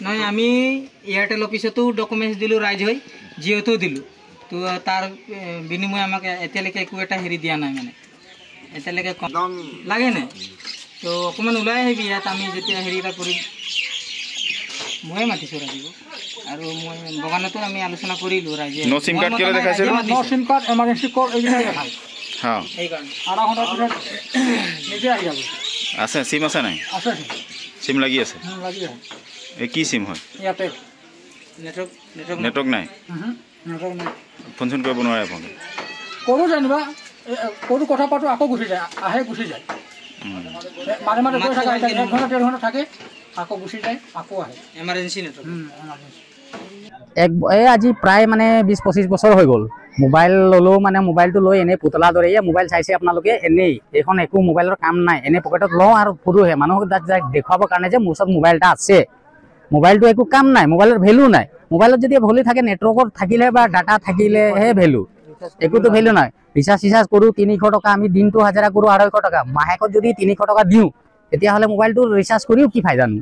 নাই আমি Airtel অফিসতো documents দিলো রাইজ হই জিওতো দিলো তো তার বিনিময়ে আমাকে এতিয়ালৈকে একো এটা হেৰি দিয়া নাই মানে এতিয়ালৈকে লাগে নাই তো অকণমান ওলাই আহিবি ইয়াত আমি যেতিয়া হেৰি এটা কৰিম ময়ে মাতিছোঁ ৰাজিব আৰু মই বগানতো আমি আলোচনা কৰিলোঁ ৰাইজে নো সিম কাৰ্ড কেলে দেখাইছে নো সিম কাৰ্ড এমাৰ্জেন্সি কল এইবিলাক দেখাই হ্যাঁ এই কাৰণে আধা ঘণ্টাৰ পিছত নিজে আহি যাব আছে সিম আছে নাই আছে সিম লাগি আছে লাগি আছে এই কি সিম হয় ইয়াতে নেটৱৰ্ক নাই নেটৱৰ্ক নাই ফোন চোন কৰিব নোৱাৰে আপুনি কৰোঁ যেনিবা কৰোঁ কথা পাতোঁ আকৌ গুচি যায় আহে গুচি যায় মাজে মাজে গৈ থাকে 1 ঘণ্টা 1.5 ঘণ্টা থাকে আকৌ গুচি যায় আকৌ আহে এমাৰ্জেন্সি নেটৱৰ্ক আজি প্ৰায় মানে 20-25 বছৰ হৈ গ'ল মোবাইল ল'লেও মানে মোবাইলটো লৈ এনেই পুতলা দৰে মোবাইল চাইছে আপোনালোকে এনেই এইখন একো মোবাইলৰ কাম নাই এনেই পকেটত লওঁ আৰু ফুৰোহে মানুহক দেখুৱাবৰ কাৰণে যে মোৰ ওচৰত মোবাইল এটা আছে মোবাইলটো একো কাম নাই মোবাইলৰ ভেলু নাই মোবাইলত যদি ভলি থাকে নেটৱৰ্কত থাকিলে বা ডাটা থাকিলেহে ভেলু একোতো ভেলু নাই ৰিচাৰ্জ কৰোঁ 300 টকা আমি দিনটো হাজাৰা কৰোঁ 250 টকা মাহেকত যদি 300 টকা দিওঁ তেতিয়াহ'লে মোবাইলটো ৰিচাৰ্জ কৰিও কি ফাইদানো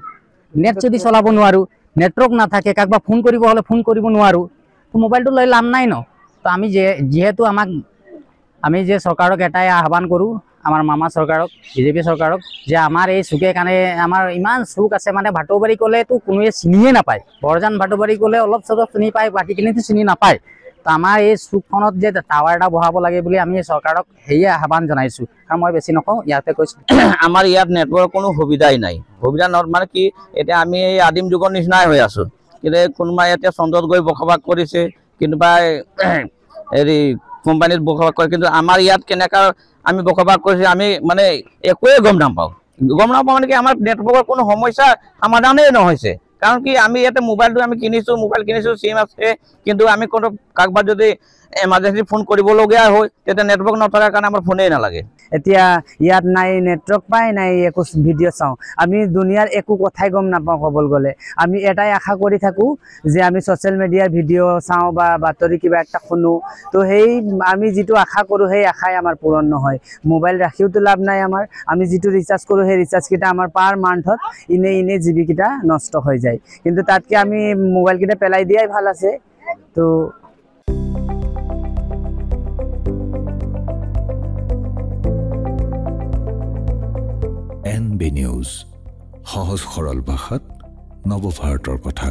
নেট যদি চলাব নোৱাৰোঁ নেটৱৰ্ক নাথাকে কাকবা ফোন কৰিব হ'লে ফোন কৰিব নোৱাৰোঁ তো মোবাইলটো লৈ লাভ নাই ন তো আমি যেহেতু আমি যে চৰকাৰক এটাই আহ্বান কৰোঁ আমাৰ মামা চৰকাৰক বিজেপি চৰকাৰক যে আমাৰ এই চুকে কাৰণে আমাৰ ইমান চুক আছে মানে ভাটৌবাৰী ক'লেতো কোনোৱে চিনিয়ে নাপায় বৰজান ভাটৌবাৰী ক'লে অলপ চলপ চিনি পায় বাকীখিনিতো চিনি নাপায় তো আমাৰ এই চুকখনত যে টাৱাৰ এটা বহাব লাগে বুলি আমি চৰকাৰক সেয়ে আহ্বান জনাইছোঁ আৰু মই বেছি নকওঁ ইয়াতে কৈছোঁ আমাৰ ইয়াত নেটৱৰ্ক কোনো সুবিধাই নাই সুবিধা মানে কি এতিয়া আমি এই আদিম যুগৰ নিচিনাই হৈ আছোঁ কিন্তু কোনোবাই এতিয়া চন্দ্ৰত গৈ বসবাস কৰিছে কোনোবাই হেৰি কোম্পানীত বসবাস কৰে কিন্তু আমাৰ ইয়াত কেনেকা আমি বসবাস কৰিছোঁ আমি মানে একোৱে গম নাপাওঁ মানে কি আমাৰ নেটৱৰ্কৰ কোনো সমস্যা সমাধানেই নহৈছে কাৰণ কি আমি ইয়াতে মোবাইলটো আমি কিনিছোঁ মোবাইল কিনিছোঁ সিম আছে কিন্তু আমি কোনো কাকবাৰ যদি এমাৰ্জেন্সি ফোন কৰিবলগীয়া হয় তেতিয়া নেটৱৰ্ক নথকাৰ কাৰণে আমাৰ ফোনেই নালাগে এতিয়া ইয়াত নাই নেটৱৰ্ক পাই নাই একো ভিডিঅ' চাওঁ আমি দুনিয়াৰ একো কথাই গম নাপাওঁ ক'বলৈ গ'লে আমি এটাই আশা কৰি থাকোঁ যে আমি ছ'চিয়েল মিডিয়াৰ ভিডিঅ' চাওঁ বা বাতৰি কিবা এটা শুনো তো সেই আমি যিটো আশা কৰোঁ সেই আশাই আমাৰ পূৰণ নহয় মোবাইল ৰাখিওতো লাভ নাই আমাৰ আমি যিটো ৰিচাৰ্জ কৰোঁ সেই ৰিচাৰ্জকেইটা আমাৰ পাৰ মান্থত এনেই জিবিকেইটা নষ্ট হৈ যায় কিন্তু তাতকৈ আমি মোবাইলকেইটা পেলাই দিয়াই ভাল আছে তো NB নিউজ সহজ সৰল ভাষাত নৱভাৰতৰ কথা।